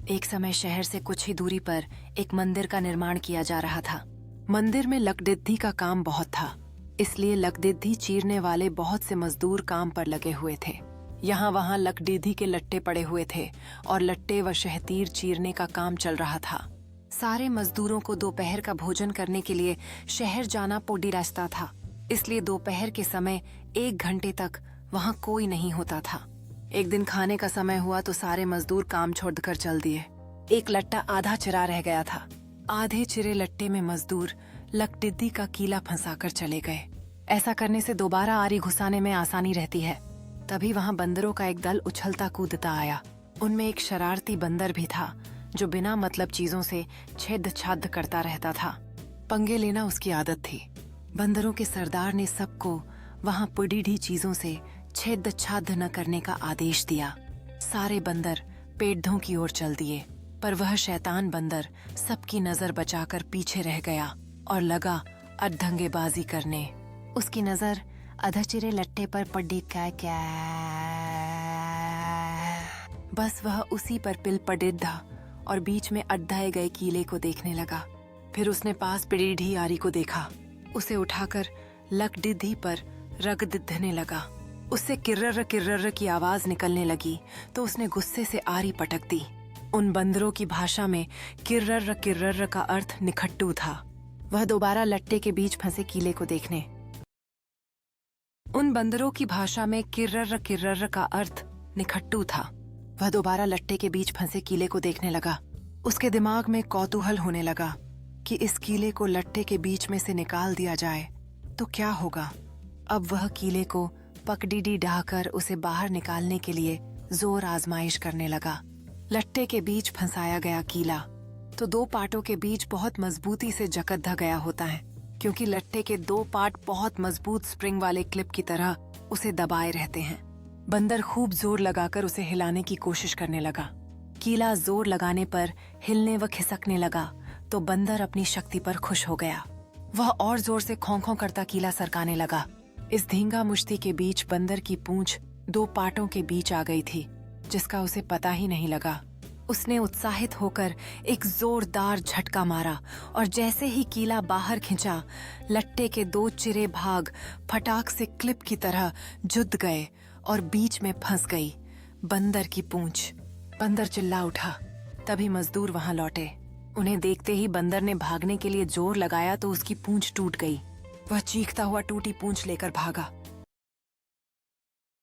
एक समय शहर से कुछ ही दूरी पर एक मंदिर का निर्माण किया जा रहा था। मंदिर में लकड़िद्धी का काम बहुत था, इसलिए लकड़िद्धी चीरने वाले बहुत से मजदूर काम पर लगे हुए थे। यहाँ वहाँ लकड़िद्धी के लट्टे पड़े हुए थे और लट्टे व शहतीर चीरने का काम चल रहा था। सारे मजदूरों को दोपहर का भोजन करने के लिए शहर जाना पड़ी रास्ता था, इसलिए दोपहर के समय 1 घंटे तक वहाँ कोई नहीं होता था। एक दिन खाने का समय हुआ तो सारे मजदूर काम छोड़कर चल दिए। एक लट्टा आधा चिरा रह गया था। आधे चिरे लट्टे में मजदूर लकड़िद्धी का कीला फंसाकर चले गए। ऐसा करने से दोबारा आरी घुसाने में आसानी रहती है। तभी वहां बंदरों का एक दल उछलता कूदता आया। उनमें एक शरारती बंदर भी था जो बिना मतलब चीजों से छेद छाद करता रहता था। पंगे लेना उसकी आदत थी। बंदरों के सरदार ने सबको वहां पड़ी चीजों से छेद छाद न करने का आदेश दिया। सारे बंदर पेड़ों की ओर चल दिए, पर वह शैतान बंदर सबकी नजर बचाकर पीछे रह गया और लगा अधंगेबाजी करने। उसकी नजर अधचिरे लट्टे पर पड़ी। क्या बस वह उसी पर पिल पड़िद्धा और बीच में अड्ढाए गए कीले को देखने लगा। फिर उसने पास पड़ी आरी को देखा। उसे उठाकर लकड़िद्धी पर रगड़ने लगा। उससे किर्रर किर्रर की आवाज निकलने लगी तो उसने गुस्से से आरी पटक दी। उन बंदरों की भाषा में किर्रर किर्रर का अर्थ निखट्टू था। वह दोबारा लट्टे के बीच फंसे कीले को देखने उन बंदरों की भाषा में किर्रर किर्रर का अर्थ निखट्टू था। वह दोबारा लट्टे के बीच फंसे कीले को देखने लगा। उसके दिमाग में कौतूहल होने लगा कि इस कीले को लट्टे के बीच में से निकाल दिया जाए तो क्या होगा। अब वह कीले को पकड़ीडी डाहकर उसे बाहर निकालने के लिए जोर आजमाइश करने लगा। लट्टे के बीच फंसाया गया कीला तो 2 पार्टों के बीच बहुत मजबूती से जकड़ा गया होता है, क्योंकि लट्टे के 2 पार्ट बहुत मजबूत स्प्रिंग वाले क्लिप की तरह उसे दबाए रहते हैं। बंदर खूब जोर लगाकर उसे हिलाने की कोशिश करने लगा। कीला जोर लगाने पर हिलने व खिसकने लगा तो बंदर अपनी शक्ति पर खुश हो गया। वह और जोर से खों-खों करता कीला सरकाने लगा। इस धींगा मुश्ती के बीच बंदर की पूंछ 2 पार्टों के बीच आ गई थी, जिसका उसे पता ही नहीं लगा। उसने उत्साहित होकर एक जोरदार झटका मारा और जैसे ही कीला बाहर खिंचा, लट्टे के 2 चिरे भाग फटाक से क्लिप की तरह जुड़ गए और बीच में फंस गई बंदर की पूंछ। बंदर चिल्ला उठा। तभी मजदूर वहां लौटे। उन्हें देखते ही बंदर ने भागने के लिए जोर लगाया तो उसकी पूंछ टूट गई। वह चीखता हुआ टूटी पूंछ लेकर भागा।